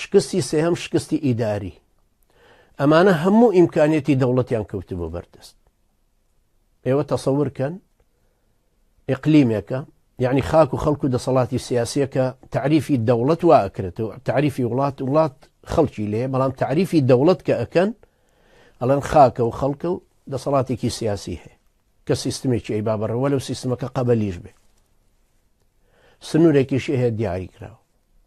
شکستی سێهەم شکستی ئیداری. ئەمانە هەموو ئیمکانیەتی دەوڵەتیان کەوتبوو بەردەست. ئێوە تەسەورکەن ئیقلیمێکە، یعنی خاک و خەڵک و دەسەڵاتی سیاسیەکە تعریفی دەوڵەت وا ئەکرێتەوە، تعریفی وڵات خەڵکی لێ، بەڵام تعریفی دەوڵەت کە ئەکەن ئەڵەن خاکە و خەڵکە و دەسەڵاتێکی سیاسی هەیە کە سیستمێکی ئەی بابڕەوە لەو سیستمەکە قەبەلیش بێ. سنوورێکیشی هەیە دیاری کراوە،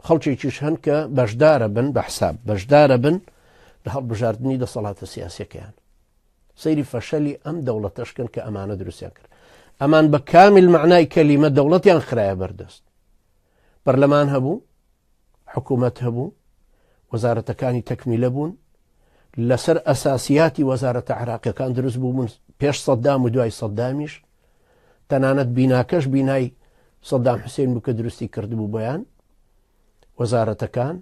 خەڵکێکیش هەن کە بەشدارە بن بە حساب بەشدارە بن لە هەڵبژاردننی دەسەڵاتە سیاسیەکەیان. سەیری فەشەلی ئەم دەوڵەتەشکن کە ئەمانە دروستیان کرد. ئەمان بە کامل معنای کەلیمە دەوڵەتیان خرایە بەردەست. پەرلەمان هەبوو، حکوومەت هەبوو، وەزارەتەکانی تەکمیلە بوون، لەسەر ئەساسیاتی وەزارەتە عێراقیەکان دروست بووبوون پێش سەددام و دوای سەددامیش. تەنانەت بیناکەش بینای سەددام حوسێن بوو کە دروستی کردبوو بۆیان. وەزارەتەکان،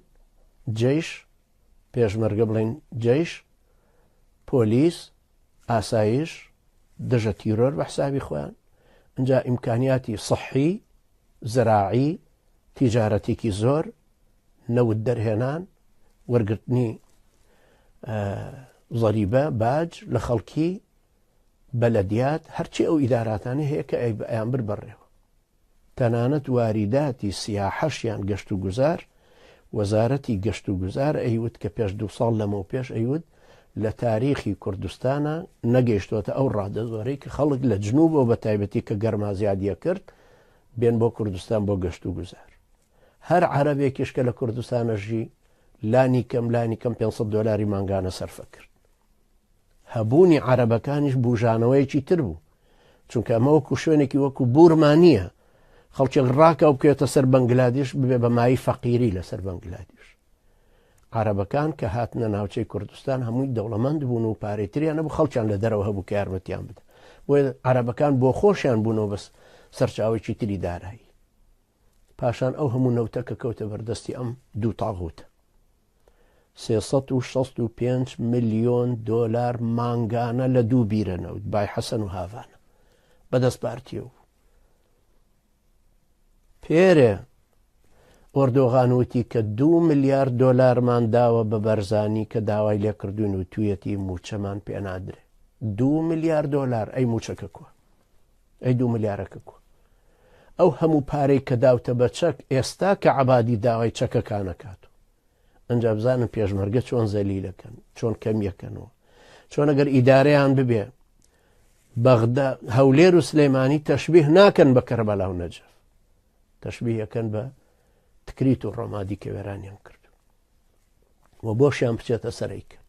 جەیش، پێشمەرگە بڵێن جەیش، پۆلیس، ئاسایش، دژە تیرۆر بە حسابی خۆیان. ئەنجا ئیمکانیاتی سەحی، زراعی، تیجارەتێکی زۆر، نەوت دەرهێنان، وەرگرتنی زەریبە باج لە خەڵکی، بەلەدیات، هەرچی ئەو ئیداراتانە هەیە کە ئەیان بر بەڕێوە. تەنانەت واریداتی سیاحەشیان گەشت و گوزار، وەزارەتی گەشت و گوزار ئەیوت کە پێش 2 ساڵ لەمەوە پێش ئەیوت لە تاریخی کوردستانە نەگەیشتوەتە ئەو ڕادە زۆرەی کە خەڵک لە جنوبەوە بە تایبەتی کە گەرما زیادیە کرد بێن بۆ کوردستان بۆ گەشت و گوزار. هەر عەرەبێکیش کە لە کوردستانەژی لانی کەم $500 مانگانە سەرفە کرد. هەبوونی عەرەبەکانیش بوژانەوەیەکی تر بوو، چونکە ئەمە وەکو شوێنێکی وەکو بورمانیە، خەڵکێک ڕاکە و بکەوێتە سەر بەنگلادێش ببێ بە مای فەقیری لەسەر بەنگلادێش. عەرەبەکان کە هاتنە ناوچەی کوردستان هەمووی دەوڵەمەند بوون و پارەیتریان نەبوو، خەڵکیان لە دەرەوە هەبوو کە یارمەتیان بدە. بۆیە عەرەبەکان بۆ خۆشیان بوونەوە بەس سەرچاوێکی تری دارایی. پاشان ئەو هەموو نەوتە کە کەوتە بەردەستی ئەم دوو تاغوتە. $365 ملیۆن مانگانە لە دوو بیرە نەوت بای حەسەن و هاڤانە بەدەست پارتیەوە. پێرێ ئۆردۆغان وتی کە $2 ملیارد داوە بە بەرزانی کە داوای لێکردوون و تویەتی موچەمان پێ نادرێ. $2 ملیارد ئەی موچەکە کووە، ئەی 2 ملیارەکە کووە. ئەو هەموو پارەی کە داوتە بە چەک ئێستا کە عەبادی داوای چەکەکانەکاتەوە. ئەنجا بزانن پێشمەرگە چۆن زەلیلەکەن، چۆن کەمیەکەنەوە، چۆن ئەگەر ئیدارەیان ببێ بەغدا هەولێر و سلەیمانی تەشبیه ناکەن بە کەربەلا و نەجەف، تەشبیهەکەن بە تکریت و ڕۆمادی کە وێرانیان کردو و بۆشیان بچێتە سەرەیکە.